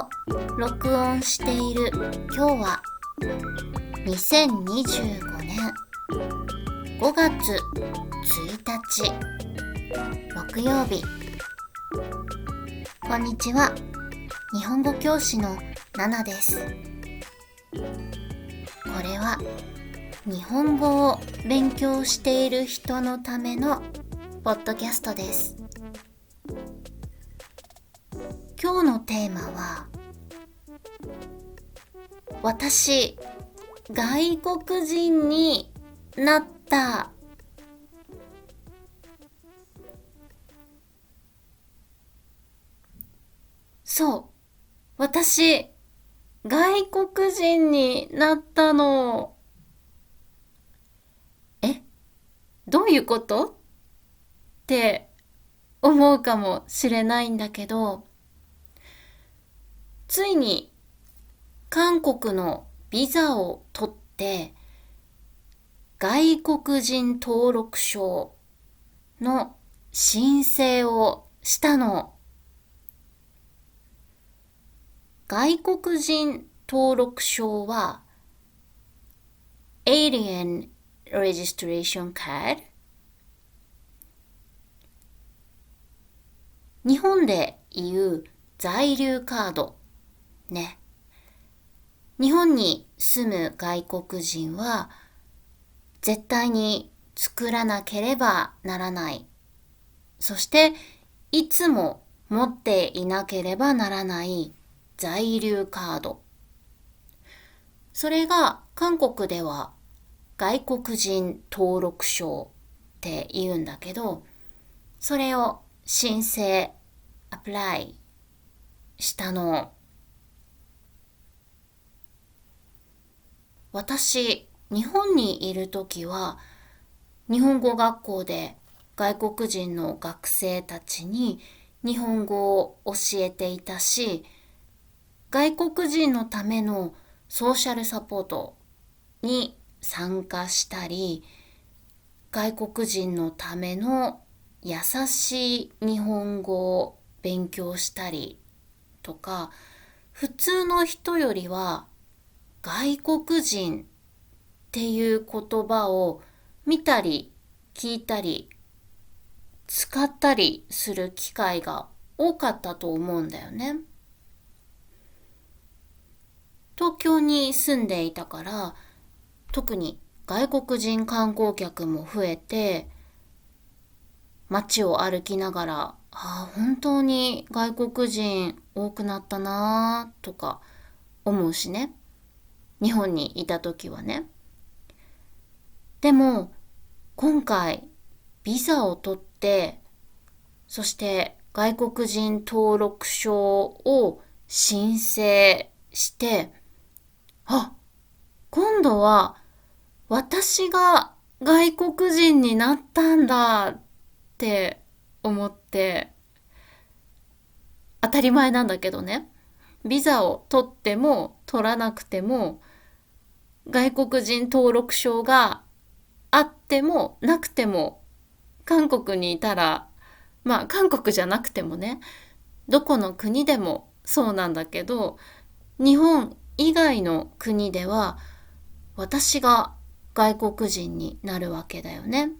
を録音している今日は2025年5月1日木曜日。こんにちは。日本語教師のナナです。これは日本語を勉強している人のためのポッドキャストです。今日のテーマは、私、外国人になった。そう、私、外国人になったの。どういうことって思うかもしれないんだけど、ついに韓国のビザを取って外国人登録証の申請をしたの。外国人登録証は Alien Registration Card。 日本でいう在留カードね。日本に住む外国人は絶対に作らなければならない。そしていつも持っていなければならない在留カード。それが韓国では外国人登録証って言うんだけど、それを申請、アプライしたの。私、日本にいるときは、日本語学校で外国人の学生たちに日本語を教えていたし、外国人のためのソーシャルサポートに参加したり、外国人のための優しい日本語を勉強したりとか、普通の人よりは外国人っていう言葉を見たり聞いたり使ったりする機会が多かったと思うんだよね。東京に住んでいたから、特に外国人観光客も増えて、街を歩きながら、本当に外国人多くなったなとか思うしね。日本にいた時はね。でも今回ビザを取って、そして外国人登録証を申請して、今度は私が外国人になったんだって思って、当たり前なんだけどね。ビザを取っても取らなくても、外国人登録証があってもなくても、韓国にいたら、韓国じゃなくてもね、どこの国でもそうなんだけど、日本以外の国では私が外国人になるわけだよね。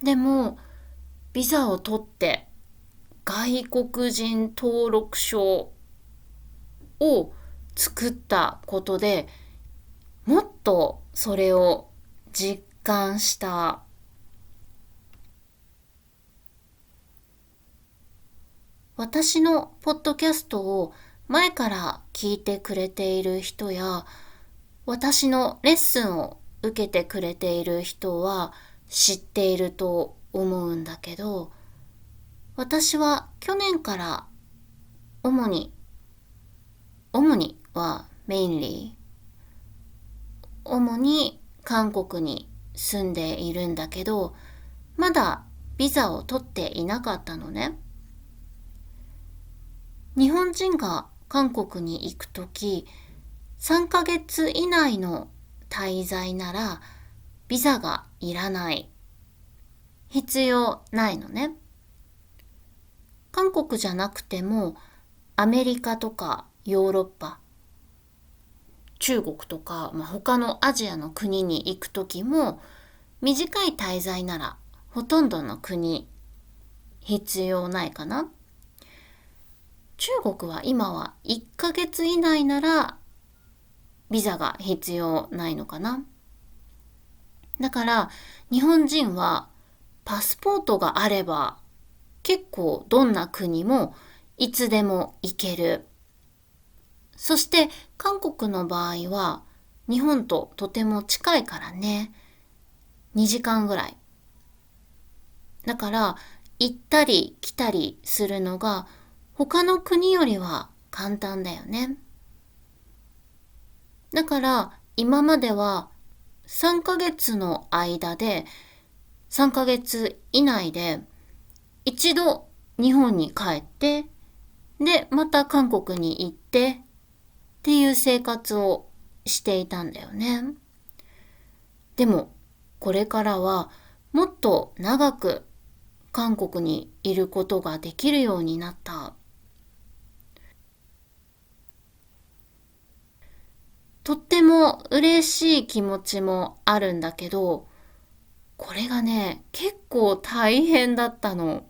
でもビザを取って外国人登録証を作ったことで、もっとそれを実感した。私のポッドキャストを前から聞いてくれている人や、私のレッスンを受けてくれている人は知っていると思うんだけど、私は去年から主にはmainly、主に韓国に住んでいるんだけど、まだビザを取っていなかったのね。日本人が韓国に行くとき、3ヶ月以内の滞在ならビザがいらない。必要ないのね。韓国じゃなくてもアメリカとかヨーロッパ、中国とか、他のアジアの国に行くときも短い滞在ならほとんどの国必要ないかな。中国は今は1ヶ月以内ならビザが必要ないのかな。だから日本人はパスポートがあれば結構どんな国もいつでも行ける。そして韓国の場合は日本ととても近いからね。2時間ぐらい。だから行ったり来たりするのが他の国よりは簡単だよね。だから今までは3ヶ月の間で3ヶ月以内で一度日本に帰ってでまた韓国に行ってっていう生活をしていたんだよね。でもこれからはもっと長く韓国にいることができるようになった。とっても嬉しい気持ちもあるんだけど、これがね、結構大変だったの。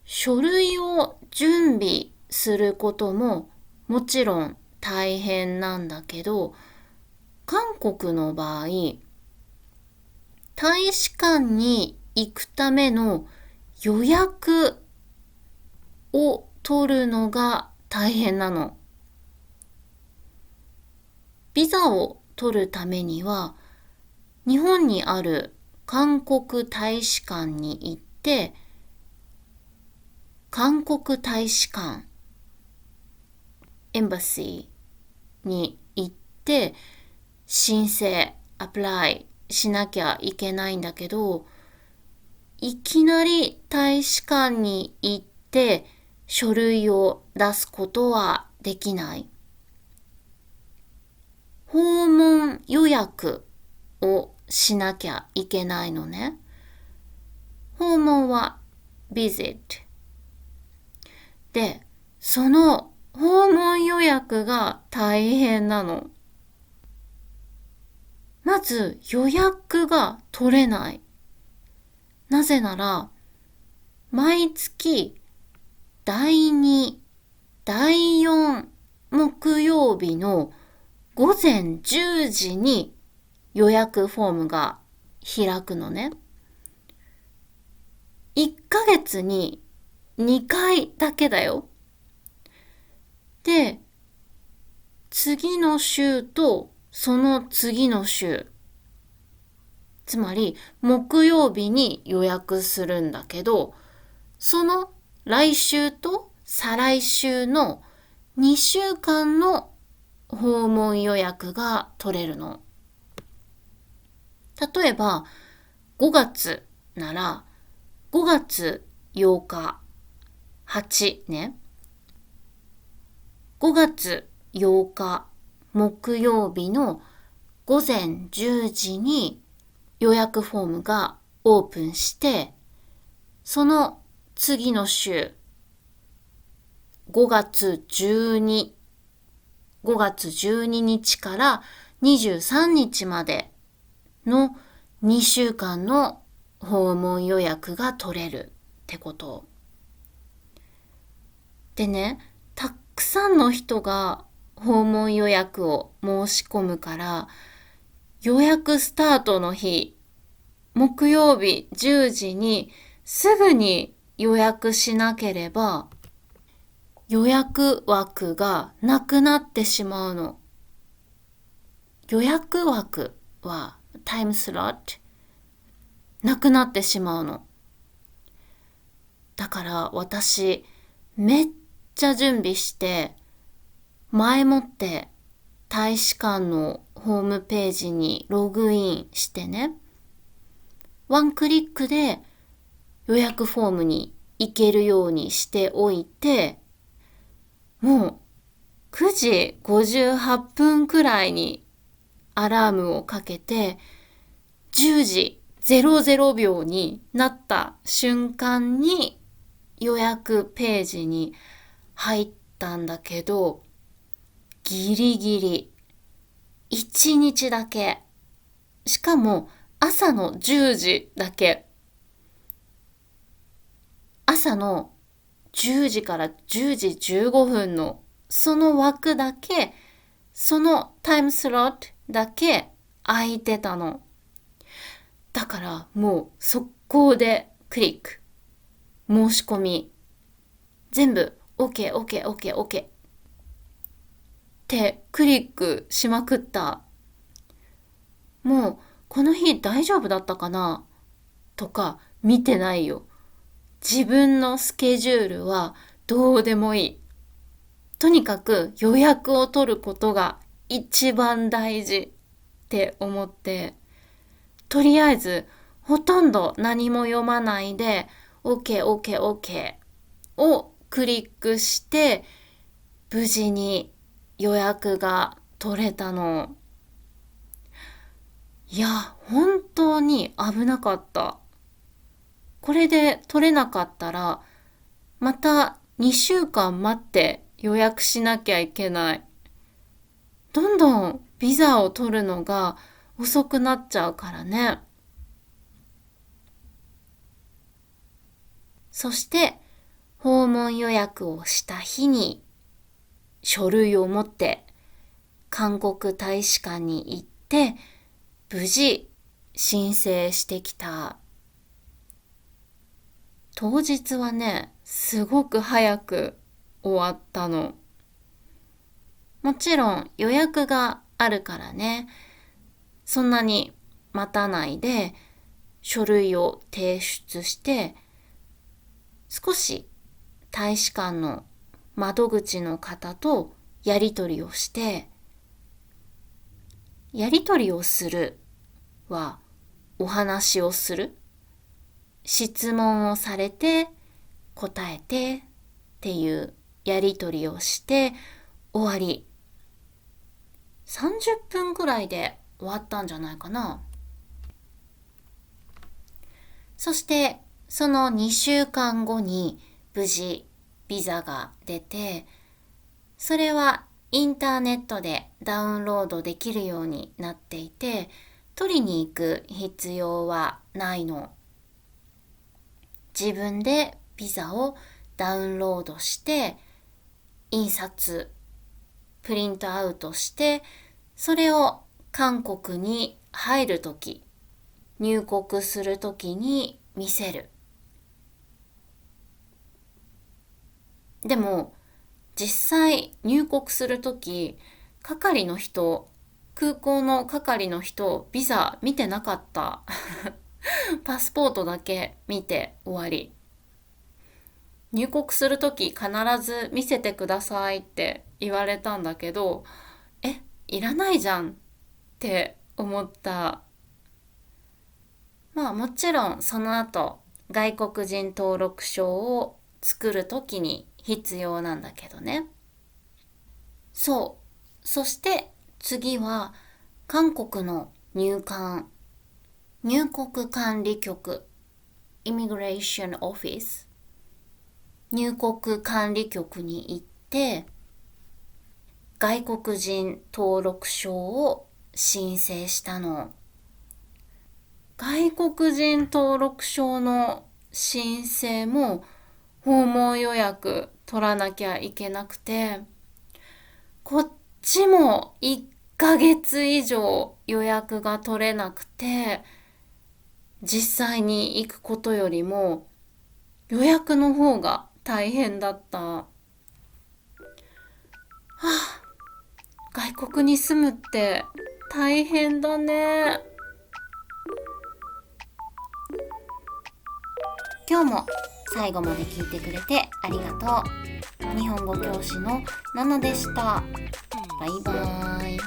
書類を準備することももちろん大変なんだけど、韓国の場合、大使館に行くための予約を取るのが大変なの。ビザを取るためには、日本にある韓国大使館に行って、韓国大使館、エンバシーに行って、申請、アプライしなきゃいけないんだけど、いきなり大使館に行って書類を出すことはできない。訪問予約をしなきゃいけないのね。訪問は visit。で、その訪問予約が大変なの。まず予約が取れない。なぜなら、毎月第2、第4木曜日の午前10時に予約フォームが開くのね。1ヶ月に2回だけだよ。で、次の週とその次の週、つまり木曜日に予約するんだけど、その来週と再来週の2週間の訪問予約が取れるの。例えば5月なら5月8日8ね。5月8日木曜日の午前10時に予約フォームがオープンして、その次の週5月12日から23日までの2週間の訪問予約が取れるってこと。でね、たくさんの人が訪問予約を申し込むから、予約スタートの日、木曜日10時にすぐに予約しなければ、予約枠がなくなってしまうの。予約枠はタイムスロットなくなってしまうの。だから私めっちゃ準備して前もって大使館のホームページにログインしてね、ワンクリックで予約フォームに行けるようにしておいて、もう9時58分くらいにアラームをかけて、10時00秒になった瞬間に予約ページに入ったんだけど、ギリギリ1日だけ、しかも朝の10時だけ、朝の10時から10時15分のその枠だけ、そのタイムスロットだけ空いてたの。だからもう速攻でクリック、申し込み、全部 OK ってクリックしまくった。もうこの日大丈夫だったかなとか見てないよ。自分のスケジュールはどうでもいい。とにかく予約を取ることが一番大事って思って、とりあえずほとんど何も読まないで OK をクリックして、無事に予約が取れたの。いや、本当に危なかった。これで取れなかったら、また2週間待って予約しなきゃいけない。どんどんビザを取るのが遅くなっちゃうからね。そして訪問予約をした日に書類を持って韓国大使館に行って無事申請してきた。当日はね、すごく早く終わったの。もちろん予約があるからね、そんなに待たないで書類を提出して、少し大使館の窓口の方とやり取りをして、やり取りをするはお話をする、質問をされて答えてっていうやり取りをして終わり。30分くらいで終わったんじゃないかな。そしてその2週間後に無事ビザが出て、それはインターネットでダウンロードできるようになっていて、取りに行く必要はないの。自分でビザをダウンロードして、印刷、プリントアウトして、それを韓国に入るとき、入国するときに見せる。でも実際入国するとき、係の人、空港の係の人、ビザ見てなかった。パスポートだけ見て終わり。入国するとき必ず見せてくださいって言われたんだけど、いらないじゃんって思った。まあもちろんその後外国人登録証を作るときに必要なんだけどね。そう。そして次は韓国の入管、入国管理局、Immigration Office、入国管理局に行って外国人登録証を申請したの。外国人登録証の申請も訪問予約取らなきゃいけなくて、こっちも1ヶ月以上予約が取れなくて、実際に行くことよりも予約の方が大変だった。外国に住むって大変だね。今日も最後まで聞いてくれてありがとう。日本語教師のナナでした。バイバーイ。